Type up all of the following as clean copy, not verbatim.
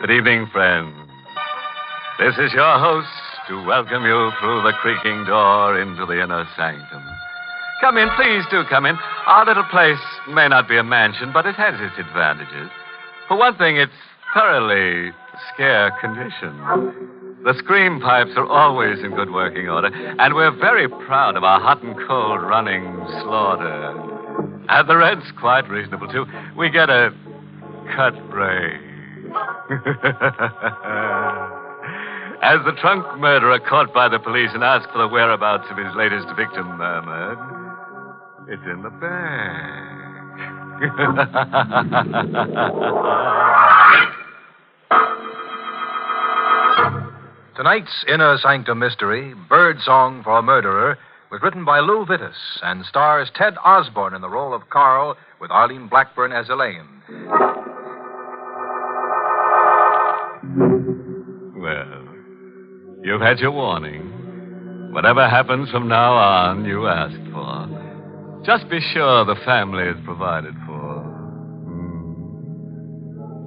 Good evening, friends. This is your host to welcome you through the creaking door into the inner sanctum. Come in, please do come in. Our little place may not be a mansion, but it has its advantages. For one thing, it's thoroughly scare condition. The scream pipes are always in good working order, and we're very proud of our hot and cold running slaughter. And the rent's quite reasonable, too. We get a cut break. As the drunk murderer caught by the police and asked for the whereabouts of his latest victim murmured, it's in the bag. Tonight's Inner Sanctum mystery, Birdsong for a Murderer, was written by Lew White and stars Ted Osborne in the role of Carl with Arlene Blackburn as Elaine. Well, you've had your warning. Whatever happens from now on, you asked for. Just be sure the family is provided for.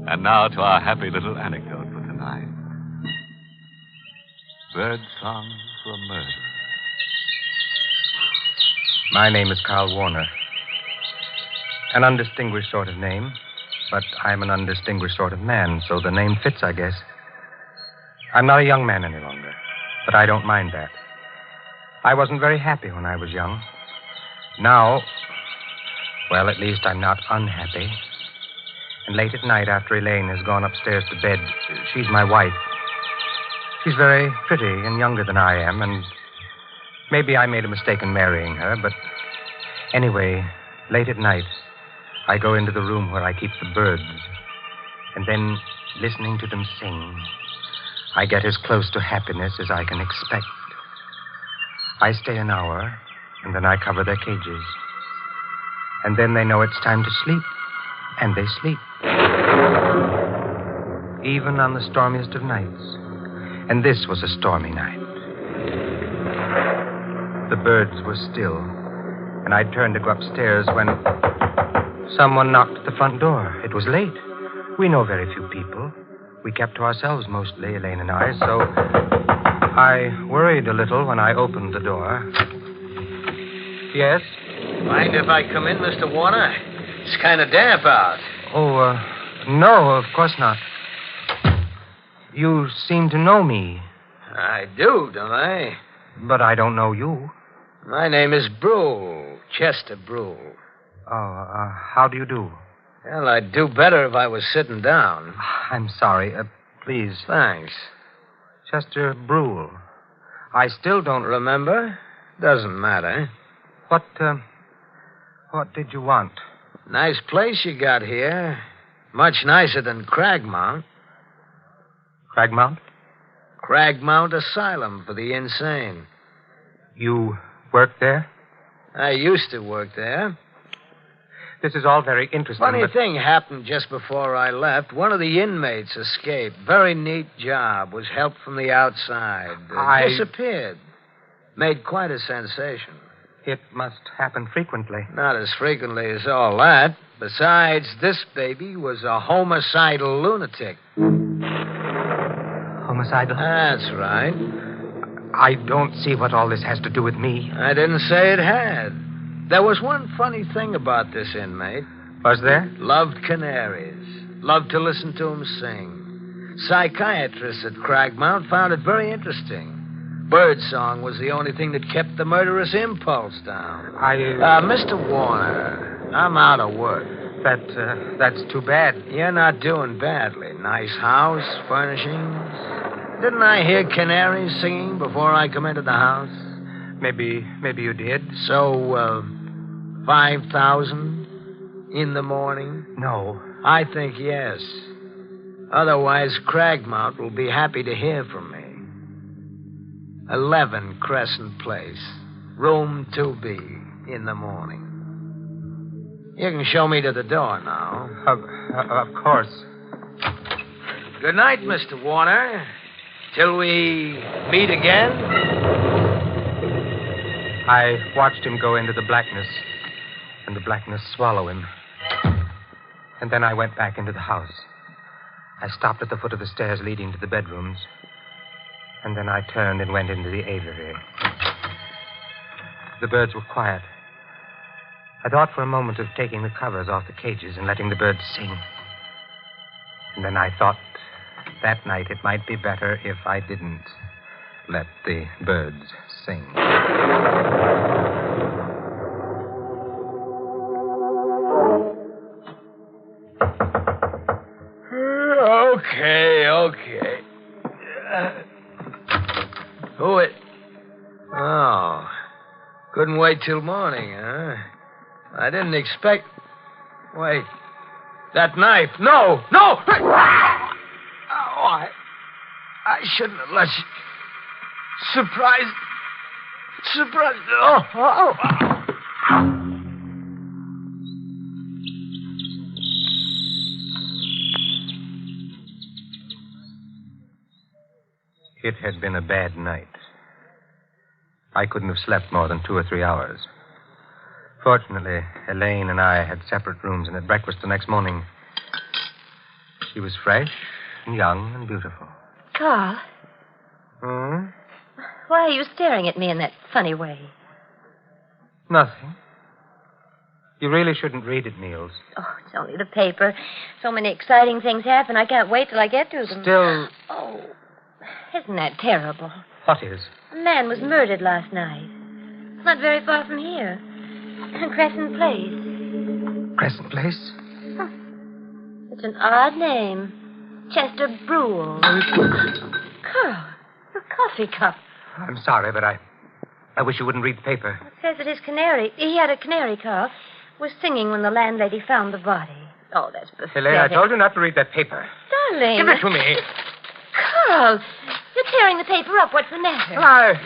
And now to our happy little anecdote for tonight. Birdsong for a Murder. My name is Carl Warner. An undistinguished sort of name, but I'm an undistinguished sort of man, so the name fits, I guess. I'm not a young man any longer, but I don't mind that. I wasn't very happy when I was young. Now, well, at least I'm not unhappy. And late at night, after Elaine has gone upstairs to bed, she's my wife. She's very pretty and younger than I am, and maybe I made a mistake in marrying her, but anyway, late at night, I go into the room where I keep the birds, and then, listening to them sing, I get as close to happiness as I can expect. I stay an hour, and then I cover their cages. And then they know it's time to sleep, and they sleep. Even on the stormiest of nights. And this was a stormy night. The birds were still, and I turned to go upstairs when someone knocked at the front door. It was late. We know very few people. We kept to ourselves mostly, Elaine and I, so I worried a little when I opened the door. Yes? Mind if I come in, Mr. Warner? It's kind of damp out. Oh, no, of course not. You seem to know me. I do, don't I? But I don't know you. My name is Brule, Chester Brule. Oh, how do you do? Well, I'd do better if I was sitting down. I'm sorry. Please. Thanks. Chester Brule. I still don't... Remember? Doesn't matter. What did you want? Nice place you got here. Much nicer than Cragmount. Cragmount? Cragmount Asylum for the insane. You work there? I used to work there. This is all very interesting. Funny thing happened just before I left. One of the inmates escaped. Very neat job. Was helped from the outside. Disappeared. Made quite a sensation. It must happen frequently. Not as frequently as all that. Besides, this baby was a homicidal lunatic. Homicidal? That's right. I don't see what all this has to do with me. I didn't say it had. There was one funny thing about this inmate. Was there? Loved canaries. Loved to listen to them sing. Psychiatrists at Cragmount found it very interesting. Birdsong was the only thing that kept the murderous impulse down. Mr. Warner, I'm out of work. That's too bad. You're not doing badly. Nice house, furnishings. Didn't I hear canaries singing before I come into the house? Maybe you did. So, 5,000 in the morning? No. I think yes. Otherwise, Cragmount will be happy to hear from me. 11 Crescent Place, room 2B, in the morning. You can show me to the door now. Of course. Good night, Mr. Warner. Till we meet again. I watched him go into the blackness, and the blackness swallow him. And then I went back into the house. I stopped at the foot of the stairs leading to the bedrooms. And then I turned and went into the aviary. The birds were quiet. I thought for a moment of taking the covers off the cages and letting the birds sing. And then I thought that night it might be better if I didn't let the birds sing. Okay. Who it? Oh. Couldn't wait till morning, huh? I didn't expect... Wait. That knife. No! Oh, I shouldn't have let you... Surprise. Oh. It had been a bad night. I couldn't have slept more than 2 or 3 hours. Fortunately, Elaine and I had separate rooms, and at breakfast the next morning, she was fresh and young and beautiful. Carl. Hmm? Why are you staring at me in that funny way? Nothing. You really shouldn't read it, Niels. Oh, it's only the paper. So many exciting things happen. I can't wait till I get to them. Still... Oh, isn't that terrible? What is? A man was murdered last night. Not very far from here. Crescent Place. Crescent Place? It's an odd name. Chester Brule. Carl, your coffee cup. I'm sorry, but I wish you wouldn't read the paper. It says that his canary, he had a canary, Carl, was singing when the landlady found the body. Oh, that's pathetic. Elaine, I told you not to read that paper. Darling. Give it to me. Carl, you're tearing the paper up. What's the matter?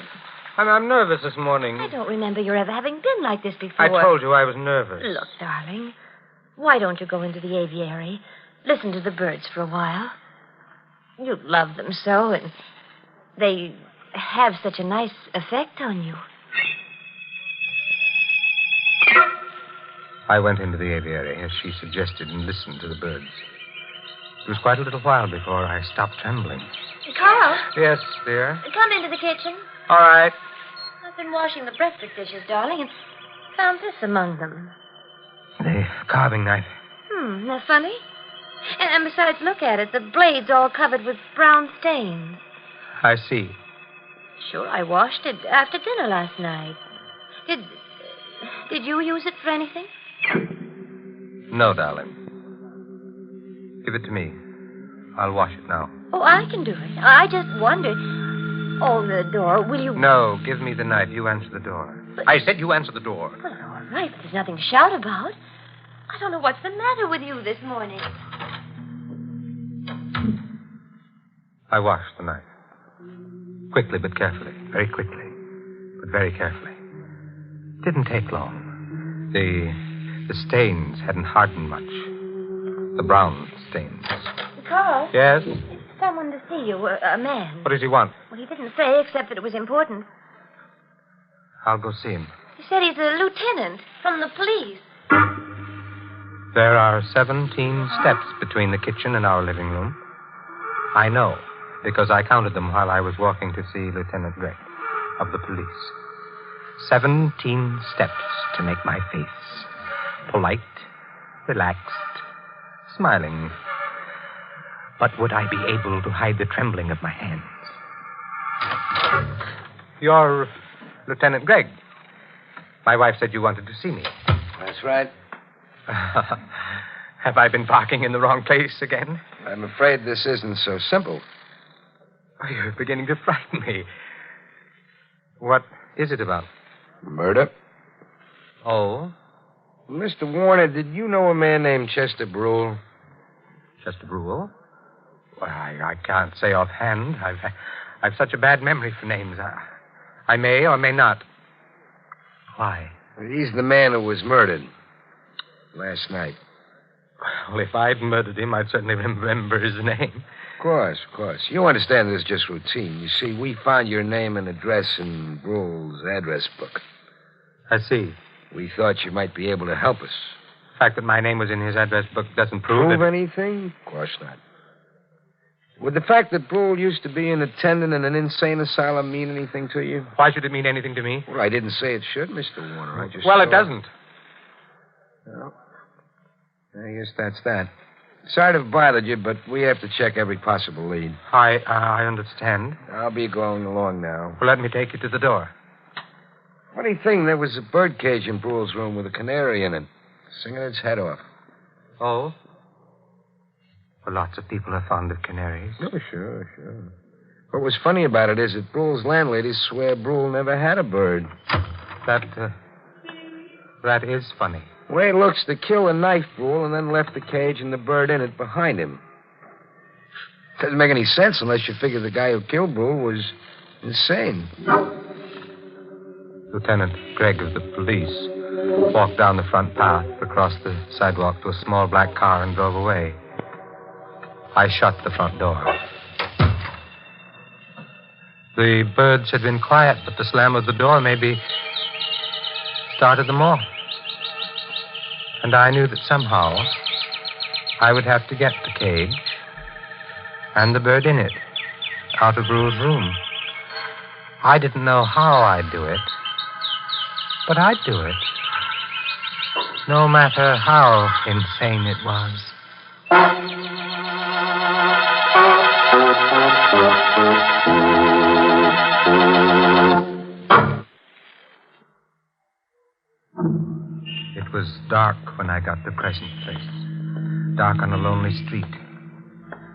I'm nervous this morning. I don't remember your ever having been like this before. I told you I was nervous. Look, darling, why don't you go into the aviary? Listen to the birds for a while. You love them so, and they have such a nice effect on you. I went into the aviary, as she suggested, and listened to the birds. It was quite a little while before I stopped trembling. Carl? Yes, dear? Come into the kitchen. All right. I've been washing the breakfast dishes, darling, and found this among them. The carving knife. Isn't that funny? And besides, look at it. The blade's all covered with brown stains. I see. Sure, I washed it after dinner last night. Did you use it for anything? No, darling. Give it to me. I'll wash it now. Oh, I can do it. I just wondered. Oh, the door. Will you... No, give me the knife. You answer the door. But... I said you answer the door. Well, all right, but there's nothing to shout about. I don't know what's the matter with you this morning. I washed the knife. Quickly but carefully. Very quickly. But very carefully. It didn't take long. The stains hadn't hardened much. The brown stains. Carl? Yes? Someone to see you, a man. What does he want? Well, he didn't say, except that it was important. I'll go see him. He said he's a lieutenant from the police. There are 17 steps between the kitchen and our living room. I know, because I counted them while I was walking to see Lieutenant Gregg of the police. 17 steps to make my face polite, relaxed, smiling. But would I be able to hide the trembling of my hands? You're Lieutenant Gregg. My wife said you wanted to see me. That's right. Have I been barking in the wrong place again? I'm afraid this isn't so simple. Oh, you're beginning to frighten me. What is it about? Murder? Oh? Mr. Warner, did you know a man named Chester Brule? Chester Brule? Well, I can't say offhand. I've such a bad memory for names. I may or may not. Why? He's the man who was murdered last night. Well, if I'd murdered him, I'd certainly remember his name. Of course. You understand this is just routine. You see, we found your name and address in Brule's address book. I see. We thought you might be able to help us. The fact that my name was in his address book doesn't prove anything? Of course not. Would the fact that Brule used to be an attendant in an insane asylum mean anything to you? Why should it mean anything to me? Well, I didn't say it should, Mr. Warner. I just Well, it thought- doesn't. Well, I guess that's that. Sorry to have bothered you, but we have to check every possible lead. I understand. I'll be going along now. Well, let me take you to the door. Funny thing, there was a birdcage in Brule's room with a canary in it, singing its head off. Oh? Well, lots of people are fond of canaries. Oh, sure. What was funny about it is that Brule's landladies swear Brule never had a bird. That is funny. The way it looks, the killer knifed Brule and then left the cage and the bird in it behind him. Doesn't make any sense unless you figure the guy who killed Brule was insane. Lieutenant Gregg of the police walked down the front path, across the sidewalk to a small black car and drove away. I shut the front door. The birds had been quiet, but the slam of the door maybe started them off. And I knew that somehow I would have to get the cage and the bird in it out of Brule's room. I didn't know how I'd do it, but I'd do it, no matter how insane it was. It was dark when I got to Crescent Place. Dark on a lonely street.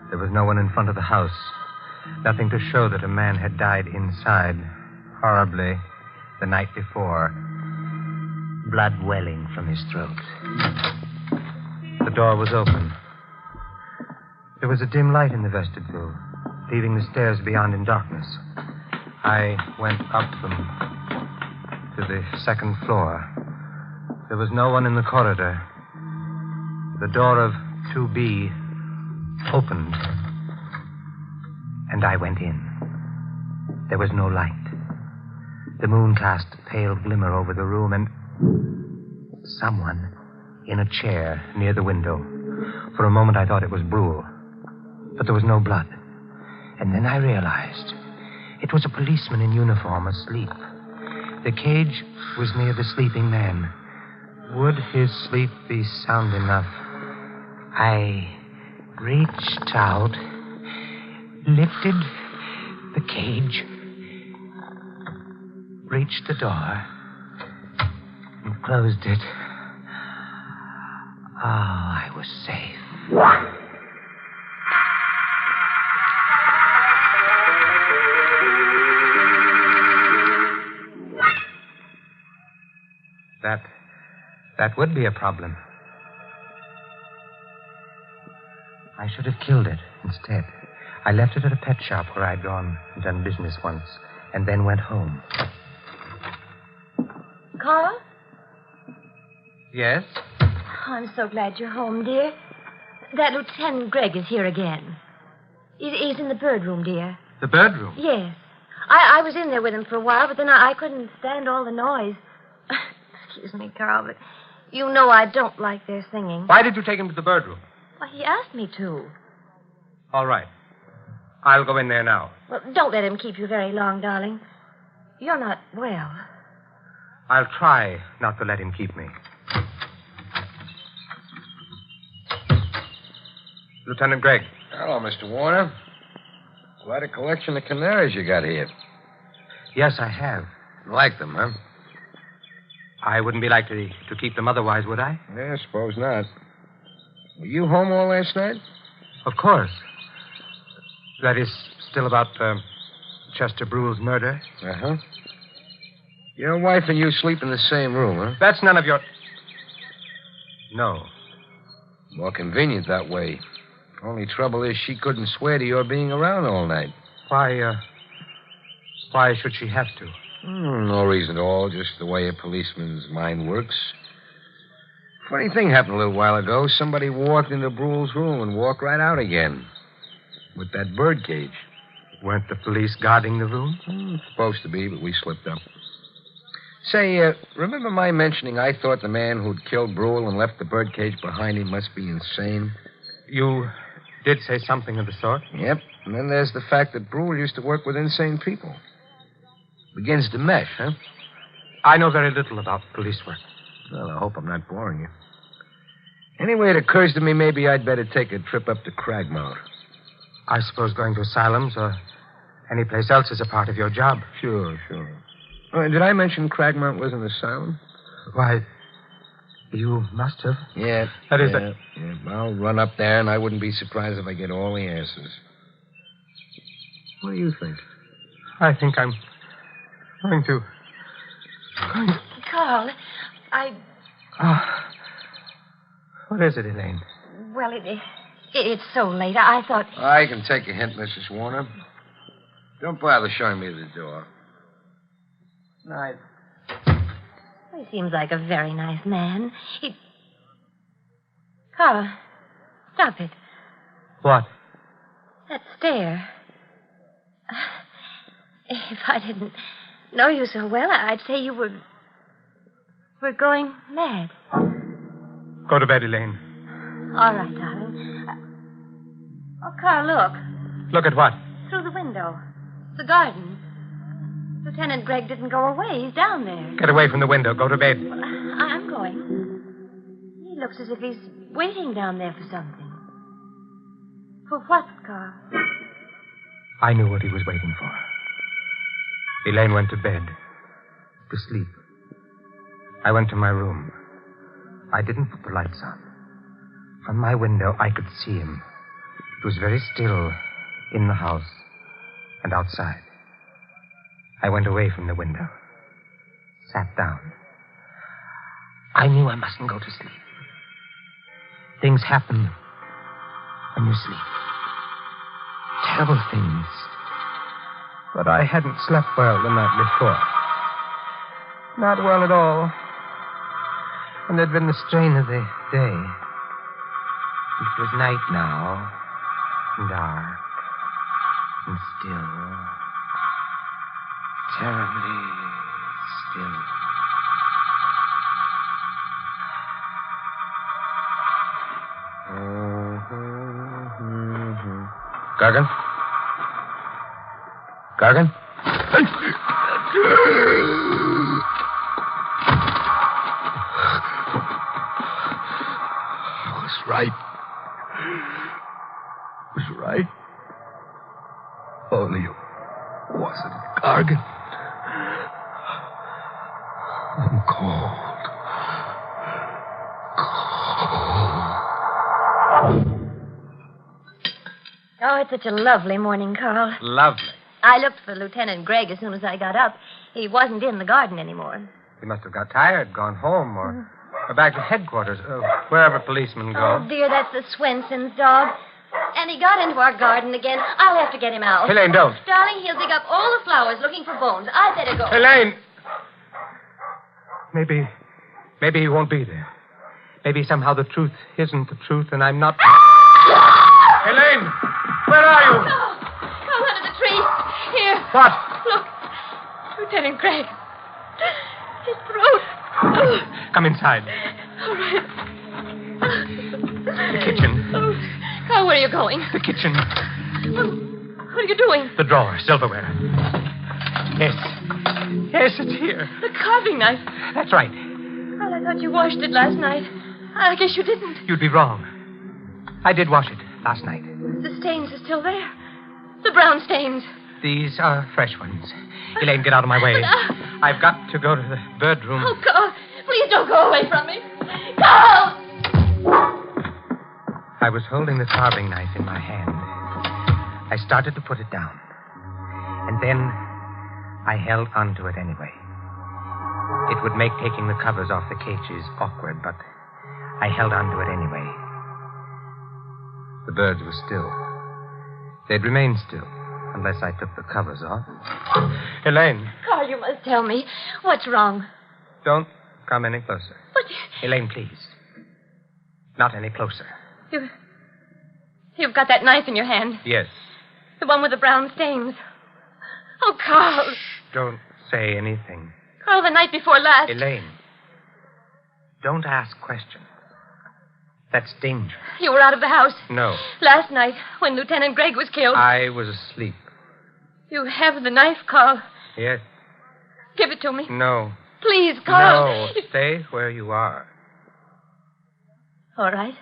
There was no one in front of the house. Nothing to show that a man had died inside, horribly, the night before. Blood welling from his throat. The door was open. There was a dim light in the vestibule, leaving the stairs beyond in darkness. I went up them to the second floor. There was no one in the corridor. The door of 2B opened, and I went in. There was no light. The moon cast a pale glimmer over the room, and someone in a chair near the window. For a moment, I thought it was Brule, but there was no blood. And then I realized it was a policeman in uniform asleep. The cage was near the sleeping man. Would his sleep be sound enough? I reached out, lifted the cage, reached the door, and closed it. Oh, I was safe. That would be a problem. I should have killed it instead. I left it at a pet shop where I'd gone and done business once, and then went home. Carl? Yes? Oh, I'm so glad you're home, dear. That Lieutenant Gregg is here again. He's in the bird room, dear. The bird room? Yes. I was in there with him for a while, but then I couldn't stand all the noise. Excuse me, Carl, but you know I don't like their singing. Why did you take him to the bird room? Well, he asked me to. All right. I'll go in there now. Well, don't let him keep you very long, darling. You're not well. I'll try not to let him keep me. Lieutenant Gregg. Hello, Mr. Warner. Quite a collection of canaries you got here. Yes, I have. Like them, huh? I wouldn't be likely to keep them otherwise, would I? Yeah, I suppose not. Were you home all last night? Of course. That is still about Chester Brule's murder? Uh-huh. Your wife and you sleep in the same room, huh? That's none of your... No. More convenient that way. Only trouble is she couldn't swear to your being around all night. Why should she have to? No reason at all, just the way a policeman's mind works. Funny thing happened a little while ago. Somebody walked into Brule's room and walked right out again. With that bird cage. Weren't the police guarding the room? Supposed to be, but we slipped up. Say, remember my mentioning I thought the man who'd killed Brule and left the bird cage behind him must be insane? You Did say something of the sort. Yep. And then there's the fact that Brule used to work with insane people. Begins to mesh, huh? I know very little about police work. Well, I hope I'm not boring you. Anyway, it occurs to me maybe I'd better take a trip up to Cragmount. I suppose going to asylums or any place else is a part of your job. Sure. Did I mention Cragmount was an asylum? Why, you must have. Yeah. That is yeah. I'll run up there, and I wouldn't be surprised if I get all the answers. What do you think? I think I'm going to... Carl, What is it, Elaine? Well, it's so late. I thought... I can take a hint, Mrs. Warner. Don't bother showing me the door. Night. He seems like a very nice man. Carl, stop it. What? That stare. If I didn't know you so well, I'd say you were going mad. Go to bed, Elaine. All right, darling. Oh, Carl, look. Look at what? Through the window. The garden. Lieutenant Gregg didn't go away. He's down there. Get away from the window. Go to bed. Well, I'm going. He looks as if he's waiting down there for something. For what, Carl? I knew what he was waiting for. Elaine went to bed. To sleep. I went to my room. I didn't put the lights on. From my window, I could see him. It was very still in the house and outside. I went away from the window. Sat down. I knew I mustn't go to sleep. Things happen when you sleep. Terrible things. But I hadn't slept well the night before. Not well at all. And there'd been the strain of the day. It was night now. And dark. And still. Terribly still. Gargan? Gargan? I was right. Only it wasn't Gargan. I'm cold. Oh, it's such a lovely morning, Carl. Lovely. I looked for Lieutenant Gregg as soon as I got up. He wasn't in the garden anymore. He must have got tired, gone home, or back to headquarters, wherever policemen go. Oh, dear, that's the Swenson's dog. And he got into our garden again. I'll have to get him out. Elaine, don't. Darling, he'll dig up all the flowers looking for bones. I'd better go. Elaine! Maybe he won't be there. Maybe somehow the truth isn't the truth, and I'm not... Elaine! Where are you? Come under the tree. Here. What? Look. Lieutenant Gregg. His throat. Come inside. All right. The kitchen. Oh, Carl, where are you going? The kitchen. What are you doing? The drawer, silverware. Yes, it's here. The carving knife. That's right. Well, I thought you washed it last night. I guess you didn't. You'd be wrong. I did wash it last night. The stains are still there. The brown stains. These are fresh ones. Elaine, get out of my way. I've got to go to the bird room. Oh, Carl, please don't go away from me. Carl! I was holding the carving knife in my hand. I started to put it down. And then I held onto it anyway. It would make taking the covers off the cages awkward, but I held onto it anyway. The birds were still. They'd remain still unless I took the covers off. Elaine. Carl, you must tell me. What's wrong? Don't come any closer. What? Elaine, please. Not any closer. You've got that knife in your hand. Yes. The one with the brown stains. Oh, Carl. Shh, don't say anything. Carl, the night before last. Elaine, don't ask questions. That's danger. You were out of the house. No. Last night, when Lieutenant Gregg was killed. I was asleep. You have the knife, Carl. Yes. Give it to me. No. Please, Carl. No. Stay where you are. All right.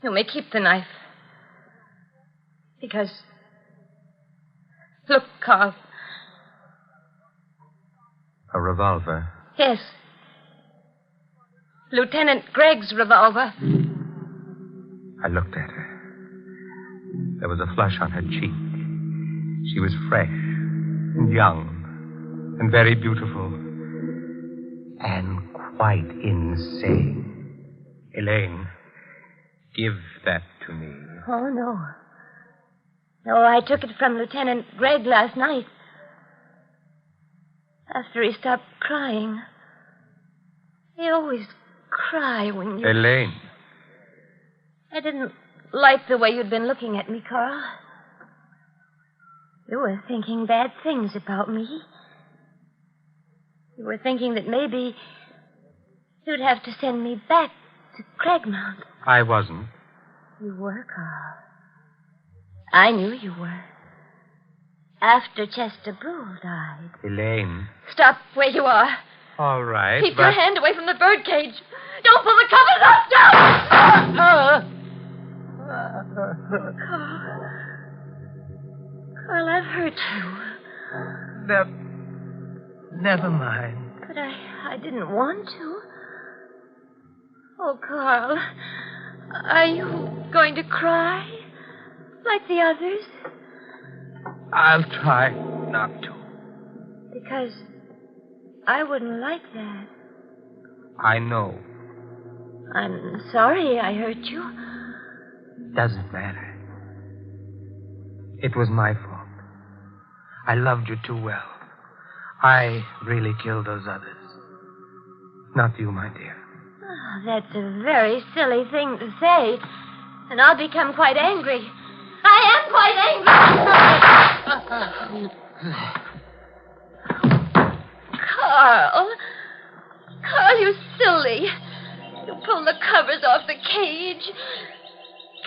You may keep the knife. Because... Look, Carl. A revolver. Yes. Lieutenant Gregg's revolver. I looked at her. There was a flush on her cheek. She was fresh and young and very beautiful and quite insane. Elaine, give that to me. Oh, no. No, I took it from Lieutenant Gregg last night. After he stopped crying. He always cry when you... Elaine. I didn't like the way you'd been looking at me, Carl. You were thinking bad things about me. You were thinking that maybe you'd have to send me back to Cragmount. I wasn't. You were, Carl. I knew you were. After Chester Brule died. Elaine. Stop where you are. All right, Keep your hand away from the birdcage. Don't pull the covers off. Don't! Carl, I've hurt you. Never mind. But I didn't want to. Oh, Carl. Are you going to cry? Like the others? I'll try not to. Because I wouldn't like that. I know. I'm sorry I hurt you. Doesn't matter. It was my fault. I loved you too well. I really killed those others. Not you, my dear. Oh, that's a very silly thing to say. And I'll become quite angry. I am quite angry. Carl. Carl, you silly. You pulled the covers off the cage.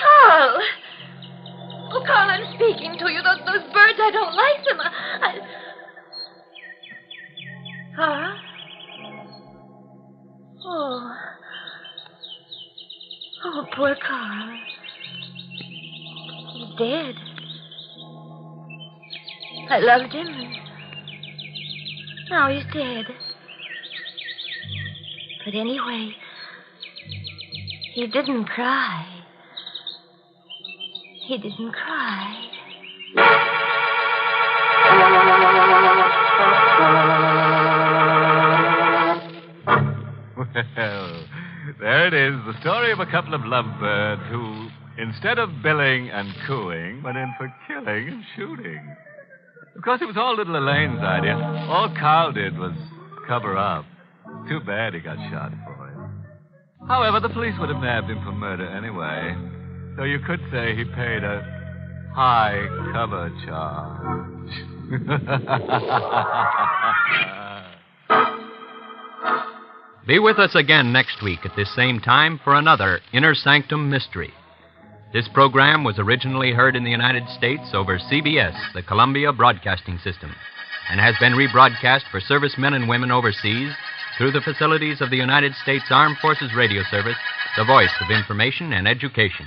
Carl. Oh, Carl, I'm speaking to you. Those birds, I don't like them. Carl? Oh. Oh, poor Carl. He's dead. I loved him. Now he's dead. But anyway, he didn't cry. He didn't cry. Well, there it is, the story of a couple of lovebirds who, instead of billing and cooing, went in for killing and shooting. Of course, it was all little Elaine's idea. All Carl did was cover up. Too bad he got shot for it. However, the police would have nabbed him for murder anyway. So you could say he paid a high cover charge. Be with us again next week at this same time for another Inner Sanctum Mystery. This program was originally heard in the United States over CBS, the Columbia Broadcasting System, and has been rebroadcast for servicemen and women overseas through the facilities of the United States Armed Forces Radio Service, the voice of information and education.